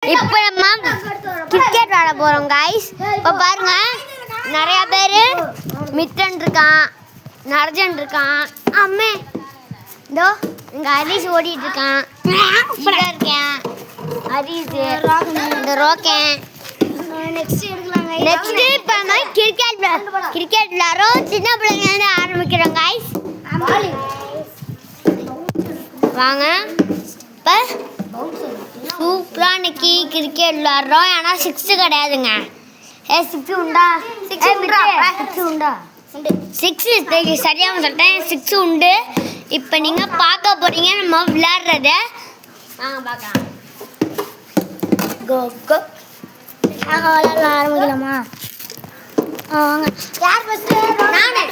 இப்போ நம்ம கிரிக்கெட் விளையாட போகிறோம் கைஸ். இப்போ பாருங்க, நிறையா பேர் மித்தன் இருக்கான், நரஜன் இருக்கான், அம்மே இதோ இங்கே ஹரிஷ் ஓடிட்டு இருக்கான், இங்கே இருக்கேன் ஹரிஷ், இந்த ரோக்கேன். நெக்ஸ்ட் இப்போ நம்ம கிரிக்கெட் விளையாடுறோம். சின்ன பிள்ளைங்க ஆரம்பிக்கிறோம் கைஸ். வாங்க இப்போ சூப்பராக இன்னைக்கு கிரிக்கெட் விளாட்றோம். ஏன்னா 6 கிடையாதுங்க. 6 உண்டா? 6 உண்டா? 6 சரியாக சொல்லிட்டேன். 6 உண்டு. இப்போ நீங்கள் பார்க்க போகிறீங்க நம்ம விளையாடுறத. வாங்க பார்க்கலாம். கோ விளையாட ஆரம்பிக்கலாமா? வாங்க. யார் ஃபஸ்ட்டு? நானே.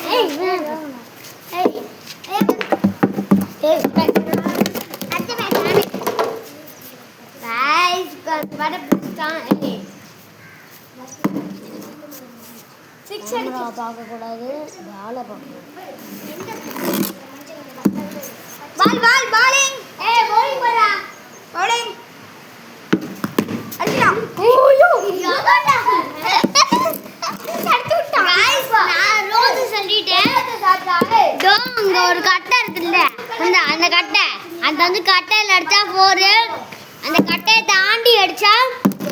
பார்க்கக்கூடாது, பாலை பார்க்கணும். ஒரு கட்டை இருக்குல்ல, அந்த கட்டை அந்த வந்து கட்டையில் அடிச்சா 4, அந்த கட்டையை தாண்டி அடிச்சா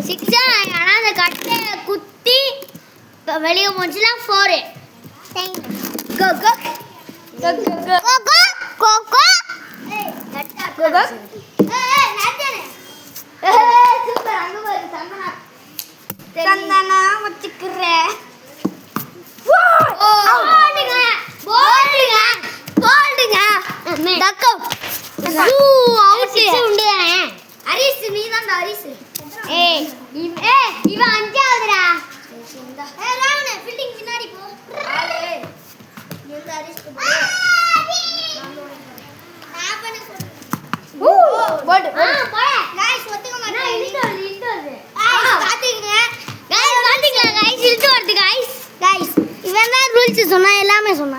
6. ஆனால் அந்த கட்டையை குத்தி வெளியே போச்சுன்னா 4. இவன் 5ஆவதுடா. பின்னாடி போ. சொன்னா எல்லாமே சொன்னா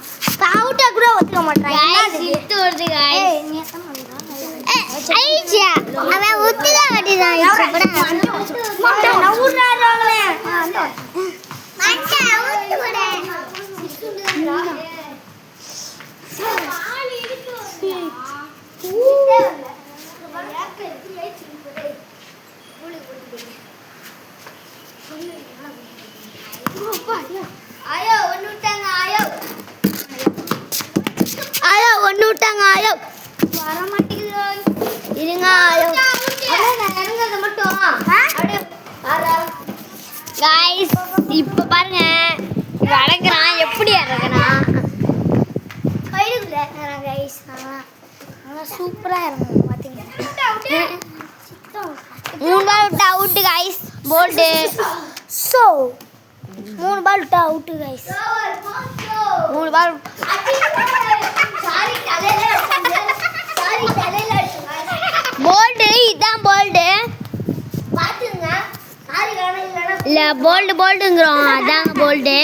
அவுட்டா கூட ஒத்துக்க மாட்டான். அவன் ஒத்துக்க மாட்டேதான். ஒன்று விட்டாங்க. ஆயோ வர மாட்டேங்குது. இருங்க ஆயோ மட்டும். கைஸ் இப்போ பாருங்க, இறங்குறான். எப்படி இறங்குறான்? கைஸ் சூப்பராக இறங்கும். பார்த்தீங்கன்னா 3 பால் விட்டா அவுட்டு கைஸ். போல்டு. ஸோ 3 பால் விட்டா அவுட்டு கைஸ். 3 பால். போல்டு. இதுதான் போல்டு. இல்லை போல்டுங்கிறோம். அதாங்க போல்டு.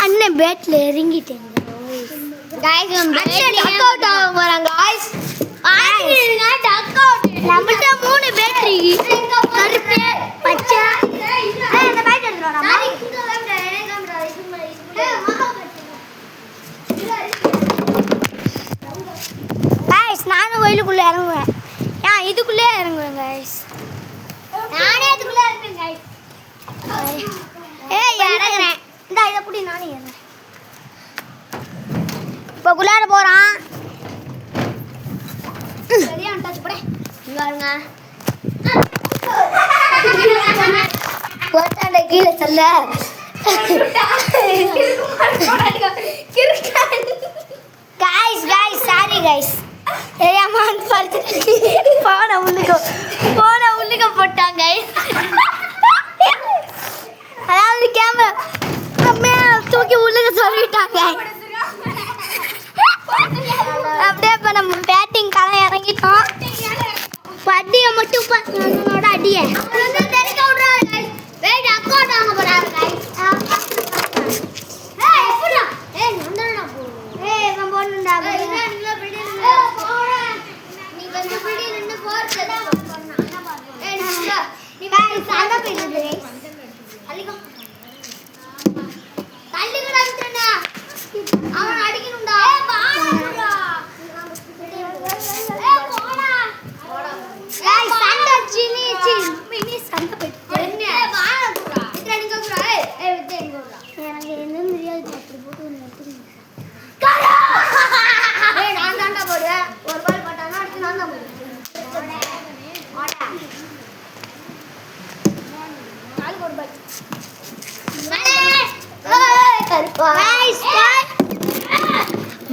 அண்ணன் பேட்ல இறங்கிட்டேன். गाइस हम डक आउट ஆக போறோம் गाइस. ஆடிடுங்க duck out. நம்மள்ட்ட 3 பேட்டரி கருப்பு ஏய் இறங்குறேன் இந்த இதை புடி நானே ஏறேன் இப்போ குள்ளார போகிறான் சரியா டச் போட இங்கே பாருங்க போட்டாண்ட கீழே சொல்ல guys sorry guys தெரியாம போன உள்ளுக்க போட்டாங்க அதாவது கேமரா தூக்கி உள்ளுக்க சொல்லிட்டாங்க அப்படியே இப்போ நம்ம பேட்டிங் கலை இறங்கிட்டோம் அடியை மட்டும் நம்மளோட அடியை தெரிக்க விட்றாரு வெயிட் அக்கௌண்ட் வாங்க போறாரு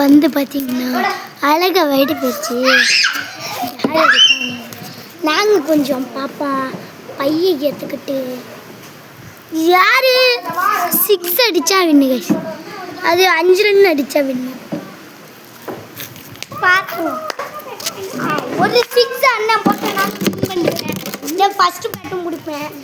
வந்து பார்த்தீங்கன்னா அழகா வைட்டு போச்சு நாங்கள் கொஞ்சம் பாப்பா பையை ஏற்றுக்கிட்டு யாரு 6 அடித்தா வின்னு கைஸ் அது 5 ரன் அடித்தா வின்னு பார்க்கணும் ஒரு 6 அண்ணன் போட்டு நான் பண்ணுவேன் ஃபஸ்ட்டு பேட்டும் முடிப்பேன்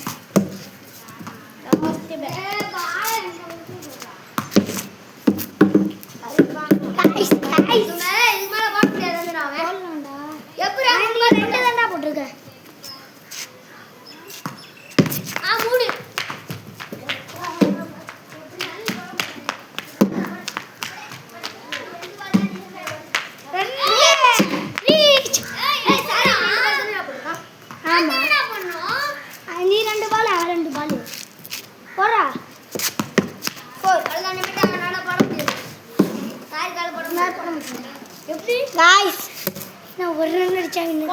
நான் ஒரு ரன் அடிச்சா வின்னு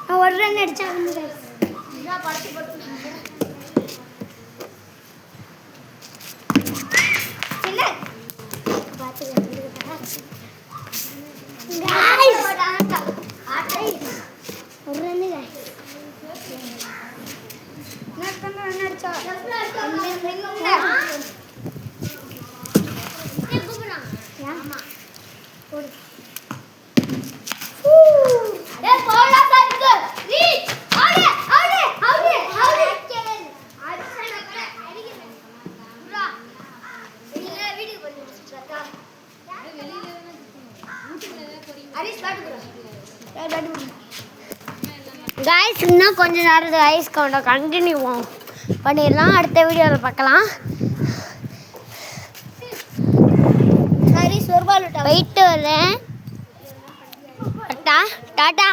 நான் ஒரு ரன் அடிச்சா வின்னு ஒரு ரன் guys இன்னும் கொஞ்ச நேரம் ஐஸ் கவுண்டர் கண்டினியூ பண்ணிடலாம் அடுத்த வீடியோவில் பார்க்கலாம் சரி சொர்பால் போயிட்டு வரேன் டாட்டா